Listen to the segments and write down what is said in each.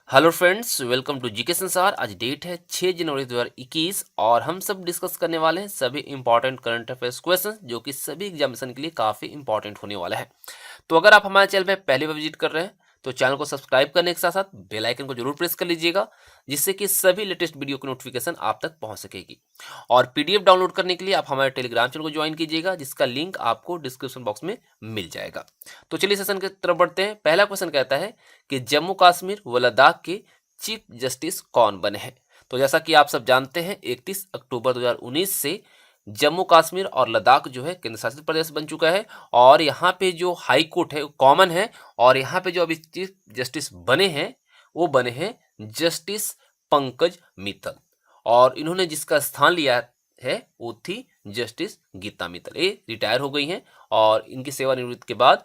Hello friends, welcome to GK Sansar. आज date है 6 जनवरी 2021 और हम सब डिस्कस करने वाले हैं सभी इंपॉर्टेंट करंट अफेयर्स क्वेश्चन जो कि सभी एग्जामिनेशन के लिए काफ़ी इंपॉर्टेंट होने वाला है। तो अगर आप हमारे चैनल पर पहली बार विजिट कर रहे हैं तो चैनल को सब्सक्राइब करने के साथ साथ बेल आइकन को जरूर प्रेस कर लीजिएगा, जिससे कि सभी लेटेस्ट वीडियो की नोटिफिकेशन आप तक पहुंच सकेगी। और पीडीएफ डाउनलोड करने के लिए आप हमारे टेलीग्राम चैनल को ज्वाइन कीजिएगा, जिसका लिंक आपको डिस्क्रिप्शन बॉक्स में मिल जाएगा। तो चलिए सेशन की तरफ बढ़ते हैं। पहला क्वेश्चन कहता है कि जम्मू कश्मीर व लद्दाख के चीफ जस्टिस कौन बने हैं। तो जैसा कि आप सब जानते हैं 31 अक्टूबर 2019 से जम्मू कश्मीर और लद्दाख जो है केंद्र शासित प्रदेश बन चुका है और यहाँ पे जो हाई कोर्ट है वो कॉमन है और यहाँ पे जो अभी चीफ जस्टिस बने हैं वो बने हैं जस्टिस पंकज मित्तल। और इन्होंने जिसका स्थान लिया है वो थी जस्टिस गीता मित्तल। ये रिटायर हो गई हैं और इनकी सेवानिवृत्ति के बाद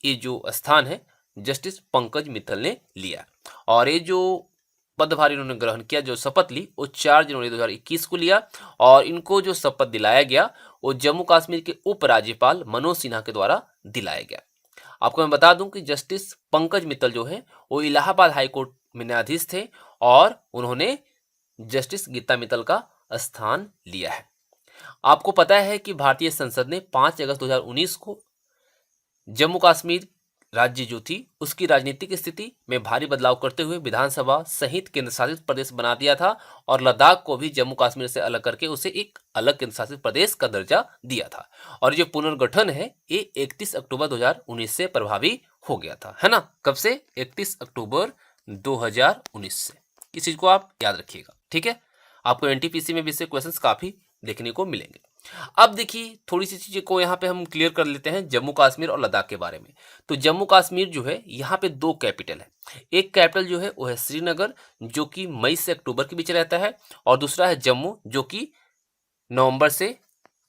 ये जो स्थान है जस्टिस पंकज मित्तल ने लिया। और ये जो पदभार इन्होंने ग्रहण किया, जो शपथ ली, वो 4 जनवरी 2021 को लिया और इनको जो शपथ दिलाया गया वो जम्मू कश्मीर के उपराज्यपाल मनोज सिन्हा के द्वारा दिलाया गया। आपको मैं बता दूं कि जस्टिस पंकज मित्तल जो है वो इलाहाबाद हाई कोर्ट में न्यायाधीश थे और उन्होंने जस्टिस गीता मित्तल का स्थान लिया है। आपको पता है कि भारतीय संसद ने 5 अगस्त 2019 को जम्मू कश्मीर राज्य जो थी उसकी राजनीतिक स्थिति में भारी बदलाव करते हुए विधानसभा सहित केंद्र शासित प्रदेश बना दिया था और लद्दाख को भी जम्मू कश्मीर से अलग करके उसे एक अलग केंद्र शासित प्रदेश का दर्जा दिया था। और जो पुनर्गठन है ये 31 अक्टूबर 2019 से प्रभावी हो गया था, है ना। कब से? 31 अक्टूबर 2019 से। इस चीज को आप याद रखिएगा, ठीक है। आपको एनटीपीसी में भी इससे क्वेश्चंस काफी देखने को मिलेंगे। अब देखिए थोड़ी सी चीजें को यहाँ पे हम क्लियर कर लेते हैं जम्मू कश्मीर और लद्दाख के बारे में। तो जम्मू कश्मीर जो है यहाँ पे 2 कैपिटल है। एक कैपिटल जो है वो है श्रीनगर, जो कि मई से अक्टूबर के बीच रहता है, और दूसरा है जम्मू, जो कि नवंबर से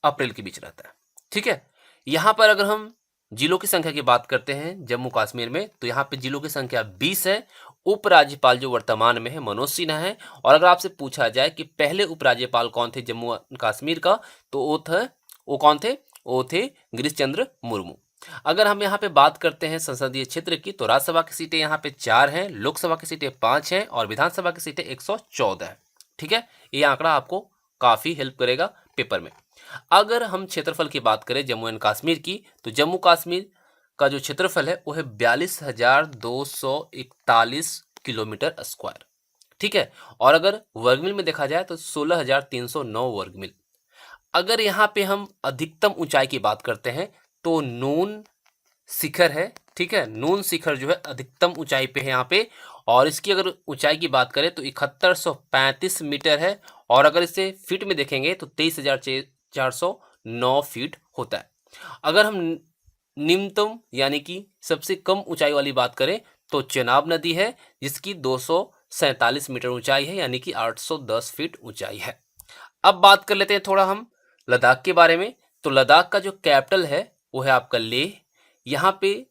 अप्रैल के बीच रहता है, ठीक है। यहाँ पर अगर हम जिलों की संख्या की बात करते हैं जम्मू कश्मीर में, तो यहाँ पे जिलों की संख्या 20 है। उपराज्यपाल जो वर्तमान में है मनोज सिन्हा है। और अगर आपसे पूछा जाए कि पहले उपराज्यपाल कौन थे जम्मू कश्मीर का, तो वो कौन थे? वो थे गिरीश चंद्र मुर्मू। अगर हम यहाँ पे बात करते हैं संसदीय क्षेत्र की, तो राज्यसभा की सीटें यहाँ पे 4 हैं, लोकसभा की सीटें 5 हैं और विधानसभा की सीटें 114 है, ठीक है। ये आंकड़ा आपको काफी हेल्प करेगा पेपर में। अगर हम क्षेत्रफल की बात करें जम्मू एंड कश्मीर की, तो जम्मू कश्मीर का जो क्षेत्रफल है वो है 42,241 किलोमीटर स्क्वायर, ठीक है। और अगर वर्गमील में देखा जाए तो 16,309 वर्गमील। अगर यहाँ पे हम अधिकतम ऊंचाई की बात करते हैं तो नून शिखर है, ठीक है। नून शिखर जो है अधिकतम ऊंचाई पे है यहाँ पे, और इसकी अगर ऊंचाई की बात करें तो 7135 मीटर है। और अगर इसे फीट में देखेंगे तो 23,409 फीट होता है। अगर हम निम्नतम यानी कि सबसे कम ऊंचाई वाली बात करें तो चेनाब नदी है, जिसकी 247 मीटर ऊंचाई है, यानी कि 810 फीट ऊंचाई है। अब बात कर लेते हैं थोड़ा हम लद्दाख के बारे में। तो लद्दाख का जो कैपिटल है वो है आपका लेह। यहाँ पे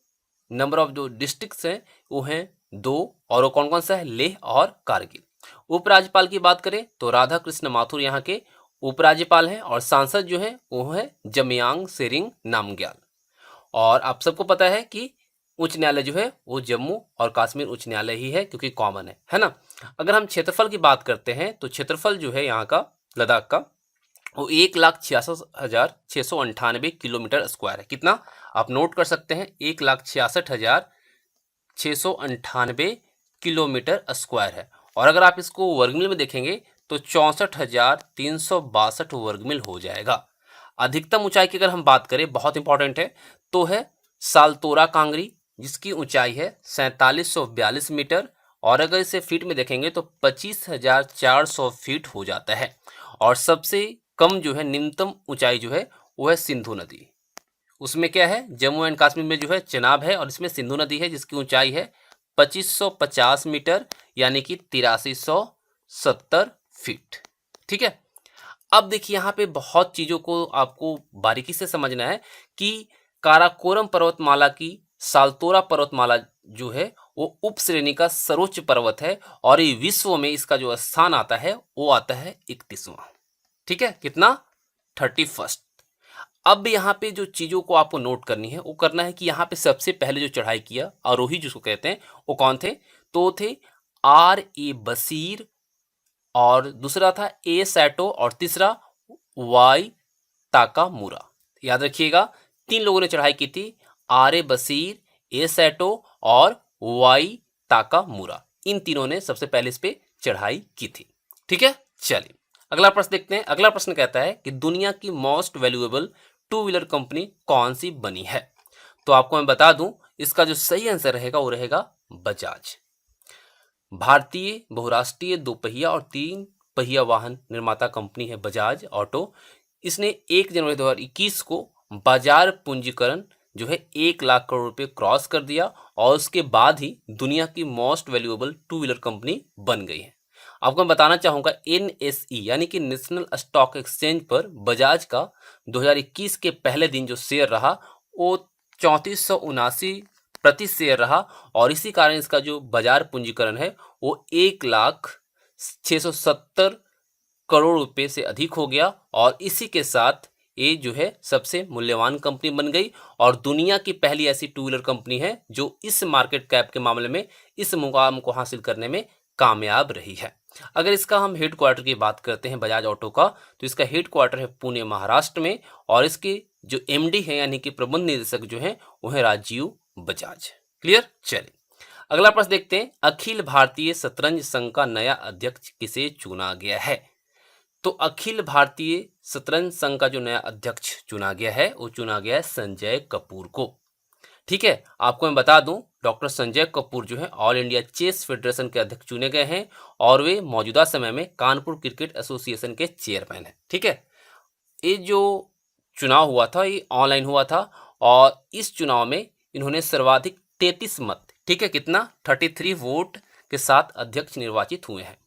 नंबर ऑफ जो डिस्ट्रिक्ट्स हैं वो हैं 2, और वो कौन कौन सा है? लेह और कारगिल। उपराज्यपाल की बात करें तो राधा कृष्ण माथुर यहाँ के उपराज्यपाल हैं और सांसद जो है वो है जमयांग सेरिंग नामग्याल। और आप सबको पता है कि उच्च न्यायालय जो है वो जम्मू और कश्मीर उच्च न्यायालय ही है, क्योंकि कॉमन है ना। अगर हम क्षेत्रफल की बात करते हैं तो क्षेत्रफल जो है यहाँ का लद्दाख का वो 1,66,698 किलोमीटर स्क्वायर है। कितना? आप नोट कर सकते हैं, 1,66,698 किलोमीटर स्क्वायर है। और अगर आप इसको वर्गमील में देखेंगे तो 64,362 वर्गमील हो जाएगा। अधिकतम ऊंचाई की अगर हम बात करें, बहुत इंपॉर्टेंट है, तो है सालतोरा कांगरी, जिसकी ऊंचाई है 4742 मीटर। और अगर इसे फीट में देखेंगे तो 25,400 फीट हो जाता है। और सबसे कम जो है निम्नतम ऊंचाई जो है वो है सिंधु नदी। उसमें क्या है? जम्मू एंड कश्मीर में जो है चेनाब है और इसमें सिंधु नदी है, जिसकी ऊंचाई है 2550 मीटर, यानी कि 8370 फीट, ठीक है। अब देखिए यहाँ पे बहुत चीजों को आपको बारीकी से समझना है कि काराकोरम पर्वतमाला की सालतोरा पर्वतमाला जो है वो उप श्रेणी का सर्वोच्च पर्वत है और ये विश्व में इसका जो स्थान आता है वो आता है 31वां, ठीक है। कितना? 31st। अब यहाँ पे जो चीजों को आपको नोट करनी है वो करना है कि यहाँ पे सबसे पहले जो चढ़ाई किया आरोही जिसको कहते हैं वो कौन थे? तो थे आर ए बशीर, और दूसरा था ए सैटो, और तीसरा वाई ताकामुरा। याद रखिएगा, 3 लोगों ने चढ़ाई की थी, R A Bashir, A Saito और वाई ताकामुरा। इन तीनों ने सबसे पहले इस पे चढ़ाई की थी। ठीक है, चलिए अगला प्रश्न देखते हैं। अगला प्रश्न कहता है कि दुनिया की most valuable two wheeler company कौन सी बनी है? तो आपको मैं बता दूं, इसका जो सही आंसर रहेगा वो रहेगा बजाज। भारतीय बहुराष्ट्रीय दोपहिया और 3 पहिया वाहन निर्माता कंपनी है बजाज ऑटो। इसने 1 जनवरी 2021 को बाजार पूंजीकरण जो है 1 लाख करोड़ रुपए क्रॉस कर दिया, और उसके बाद ही दुनिया की most valuable two wheeler company बन गई है। आपको मैं बताना चाहूंगा, NSE यानी कि नेशनल स्टॉक एक्सचेंज पर बजाज का 2021 के पहले दिन जो शेयर रहा वो 3479 प्रति शेयर रहा, और इसी कारण इसका जो बाजार पूंजीकरण है वो 1,0670 करोड़ रुपए से अधिक हो गया, और इसी के साथ ये जो है सबसे मूल्यवान कंपनी बन गई, और दुनिया की पहली ऐसी टू व्हीलर कंपनी है जो इस मार्केट कैप के मामले में इस मुकाम को हासिल करने में कामयाब रही है। अगर इसका हम हेड क्वार्टर की बात करते हैं बजाज ऑटो का, तो इसका हेड क्वार्टर है पुणे महाराष्ट्र में, और इसके जो MD है यानी कि प्रबंध निदेशक जो है वो है राजीव बजाज। क्लियर, चलिए अगला प्रश्न देखते हैं। अखिल भारतीय शतरंज संघ का नया अध्यक्ष किसे चुना गया है? तो अखिल भारतीय शतरंज संघ का जो नया अध्यक्ष चुना गया है वो चुना गया है संजय कपूर को। ठीक है, आपको मैं बता दूं, डॉक्टर संजय कपूर जो है ऑल इंडिया चेस फेडरेशन के अध्यक्ष चुने गए हैं, और वे मौजूदा समय में कानपुर क्रिकेट एसोसिएशन के चेयरमैन हैं। ठीक है, ये जो चुनाव हुआ था ये ऑनलाइन हुआ था, और इस चुनाव में इन्होंने सर्वाधिक 33 मत, ठीक है कितना, 33 वोट के साथ अध्यक्ष निर्वाचित हुए हैं।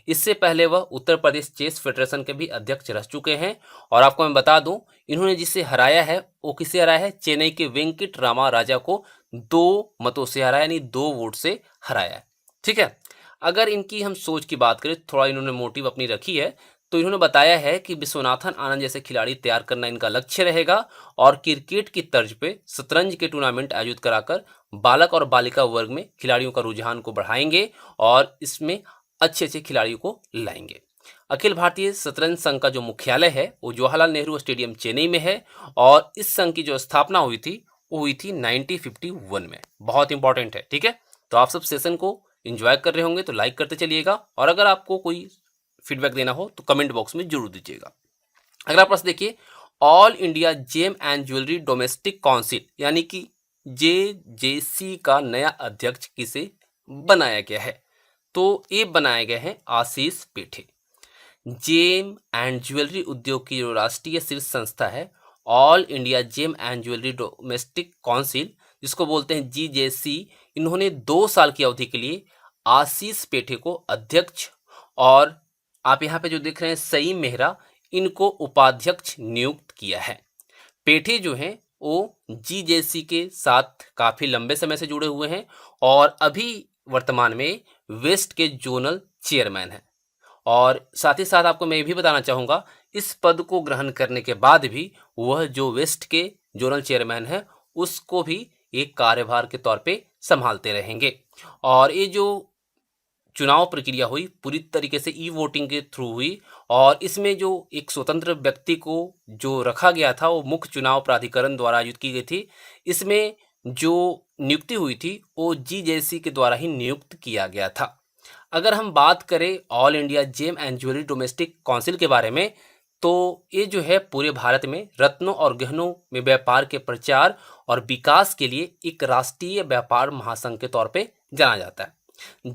इससे पहले वह उत्तर प्रदेश चेस फेडरेशन के भी अध्यक्ष रह चुके हैं, और आपको मैं बता दूं, इन्होंने जिसे हराया है वो किसे हराया है? चेन्नई के वेंकट रामा राजा को 2 मतों से हराया, यानी 2 वोट से हराया है। ठीक है, अगर इनकी हम सोच की बात करें, थोड़ा इन्होंने मोटिव अपनी रखी है, तो इन्होंने बताया है कि विश्वनाथन आनंद जैसे खिलाड़ी तैयार करना इनका लक्ष्य रहेगा, और क्रिकेट की तर्ज पे शतरंज के टूर्नामेंट आयोजित कराकर बालक और बालिका वर्ग में खिलाड़ियों का रुझान को बढ़ाएंगे, और इसमें अच्छे अच्छे खिलाड़ियों को लाएंगे। अखिल भारतीय शतरंज संघ का जो मुख्यालय है वो जवाहरलाल नेहरू स्टेडियम चेन्नई में है, और इस संघ की जो स्थापना हुई थी वो हुई थी 1951 में। बहुत इंपॉर्टेंट है। ठीक है, तो आप सब सेशन को एंजॉय कर रहे होंगे तो लाइक करते चलिएगा, और अगर आपको कोई फीडबैक देना हो तो कमेंट बॉक्स में जरूर दीजिएगा। अगला प्रश्न देखिए, All India Gem and Jewellery Domestic Council यानी कि JJC का नया अध्यक्ष किसे बनाया गया है? तो ये बनाए गए हैं आशीष पेठे। जेम एंड ज्वेलरी उद्योग की जो राष्ट्रीय शीर्ष संस्था है All India Gem and Jewellery Domestic Council, जिसको बोलते हैं JJC, इन्होंने 2 साल की अवधि के लिए आशीष पेठे को अध्यक्ष, और आप यहाँ पे जो देख रहे हैं सईम मेहरा, इनको उपाध्यक्ष नियुक्त किया है। पेठे जो हैं वो JJC के साथ काफी लंबे समय से जुड़े हुए हैं, और अभी वर्तमान में वेस्ट के जोनल चेयरमैन हैं। और साथ ही साथ आपको मैं ये भी बताना चाहूँगा, इस पद को ग्रहण करने के बाद भी वह जो वेस्ट के जोनल चेयरमैन है उसको भी एक कार्यभार के तौर पे संभालते रहेंगे। और ये जो चुनाव प्रक्रिया हुई पूरी तरीके से वोटिंग के थ्रू हुई, और इसमें जो एक स्वतंत्र व्यक्ति को जो रखा गया था वो मुख्य चुनाव प्राधिकरण द्वारा आयोजित की गई थी। इसमें जो नियुक्ति हुई थी वो JJC के द्वारा ही नियुक्त किया गया था। अगर हम बात करें All India Gem and Jewellery Domestic Council के बारे में, तो ये जो है पूरे भारत में रत्नों और गहनों में व्यापार के प्रचार और विकास के लिए एक राष्ट्रीय व्यापार महासंघ के तौर पे जाना जाता है।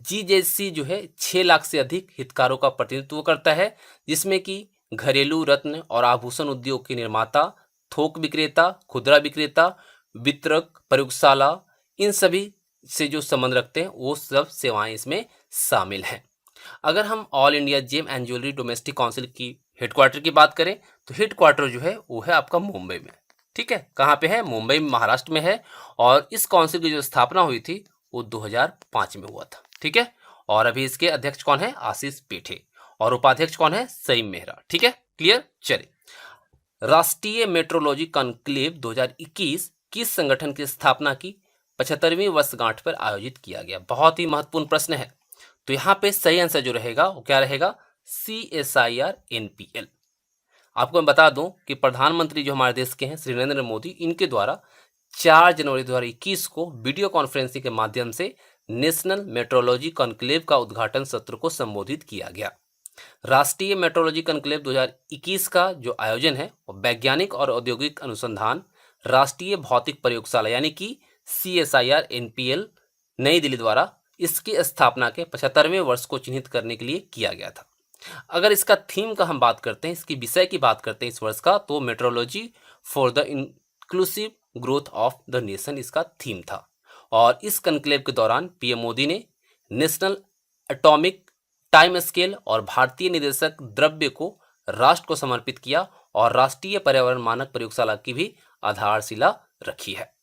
JJC जो है 6 लाख से अधिक हितधारकों का प्रतिनिधित्व करता है, जिसमें कि घरेलू रत्न और आभूषण उद्योग के निर्माता, थोक विक्रेता, खुदरा विक्रेता, वितरक, प्रयोगशाला, इन सभी से जो संबंध रखते हैं वो सब सेवाएं इसमें शामिल हैं। अगर हम All India Gem and Jewellery Domestic Council की हेडक्वार्टर की बात करें, तो हेडक्वार्टर जो है वो है आपका मुंबई में। ठीक है, कहाँ पे है? मुंबई महाराष्ट्र में है, और इस काउंसिल की जो स्थापना हुई थी वो 2005 में हुआ था। ठीक है, और अभी इसके अध्यक्ष कौन है? आशीष पेठे, और उपाध्यक्ष कौन है? सईम मेहरा। ठीक है, क्लियर। चलिए, राष्ट्रीय मेट्रोलॉजी कॉन्क्लेव 2021 किस संगठन की स्थापना की 75वीं वर्षगांठ पर आयोजित किया गया? बहुत ही महत्वपूर्ण प्रश्न है। तो यहाँ पे सही आंसर जो रहेगा वो क्या रहेगा, CSIR NPL। आपको मैं बता दूं कि प्रधानमंत्री जो हमारे देश के हैं श्री नरेंद्र मोदी, इनके द्वारा 4 जनवरी 2021 को वीडियो कॉन्फ्रेंसिंग के माध्यम से नेशनल मेट्रोलॉजी कॉन्क्लेव का उद्घाटन सत्र को संबोधित किया गया। राष्ट्रीय मेट्रोलॉजी कॉन्क्लेव 2021 का जो आयोजन है वो वैज्ञानिक और औद्योगिक अनुसंधान राष्ट्रीय भौतिक प्रयोगशाला यानी कि CSIR NPL नई दिल्ली द्वारा इसकी स्थापना के 75वें वर्ष को चिन्हित करने के लिए किया गया था। अगर इसका थीम का हम बात करते हैं, इसकी विषय की बात करते हैं इस वर्ष का, तो metrology for the inclusive growth of the nation इसका थीम था। और इस कॉन्क्लेव के दौरान पीएम मोदी ने नेशनल एटॉमिक टाइम स्केल और भारतीय निर्देशक द्रव्य को राष्ट्र को समर्पित किया और राष्ट्रीय पर्यावरण मानक प्रयोगशाला की भी आधारशिला रखी है।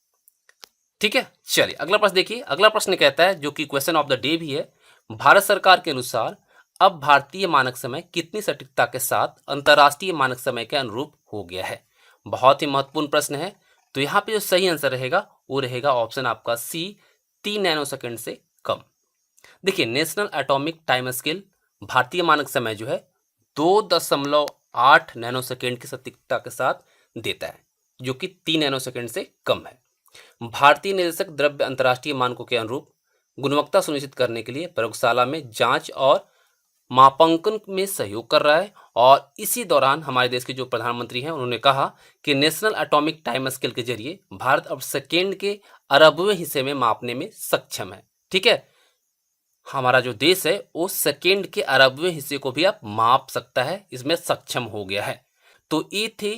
ठीक है, चलिए अगला प्रश्न देखिए। अगला प्रश्न कहता है, जो कि क्वेश्चन ऑफ द डे भी है, भारत सरकार के अनुसार अब भारतीय मानक समय कितनी सटीकता के साथ अंतर्राष्ट्रीय मानक समय के अनुरूप हो गया है। बहुत ही महत्वपूर्ण प्रश्न है। तो यहाँ पे जो सही आंसर रहेगा वो रहेगा ऑप्शन आपका सी, 3 नैनोसेकंड से कम। देखिए, नेशनल एटॉमिक टाइम स्केल भारतीय मानक समय जो है 2.8 नैनोसेकंड की सटीकता के साथ देता है, जो कि 3 नैनोसेकंड से कम है। भारतीय निर्देशक द्रव्य अंतर्राष्ट्रीय मानकों के अनुरूप गुणवत्ता सुनिश्चित करने के लिए प्रयोगशाला में जांच और मापांकन में सहयोग कर रहा है। और इसी दौरान हमारे देश के जो प्रधानमंत्री हैं उन्होंने कहा कि नेशनल एटॉमिक टाइम स्केल के जरिए भारत अब सेकेंड के अरबवें हिस्से में मापने में सक्षम है। ठीक है, हमारा जो देश है वो सेकेंड के अरबवें हिस्से को भी अब माप सकता है, इसमें सक्षम हो गया है। तो ये थे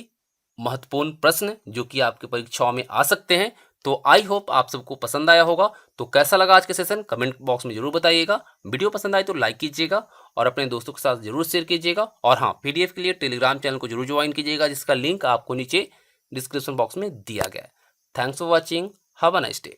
महत्वपूर्ण प्रश्न जो कि आपकी परीक्षाओं में आ सकते हैं। तो आई होप आप सबको पसंद आया होगा। तो कैसा लगा आज का सेशन कमेंट बॉक्स में जरूर बताइएगा। वीडियो पसंद आए तो लाइक कीजिएगा और अपने दोस्तों के साथ जरूर शेयर कीजिएगा। और हाँ, PDF के लिए टेलीग्राम चैनल को जरूर ज्वाइन कीजिएगा, जिसका लिंक आपको नीचे डिस्क्रिप्शन बॉक्स में दिया गया है। Thanks for watching, have a nice day.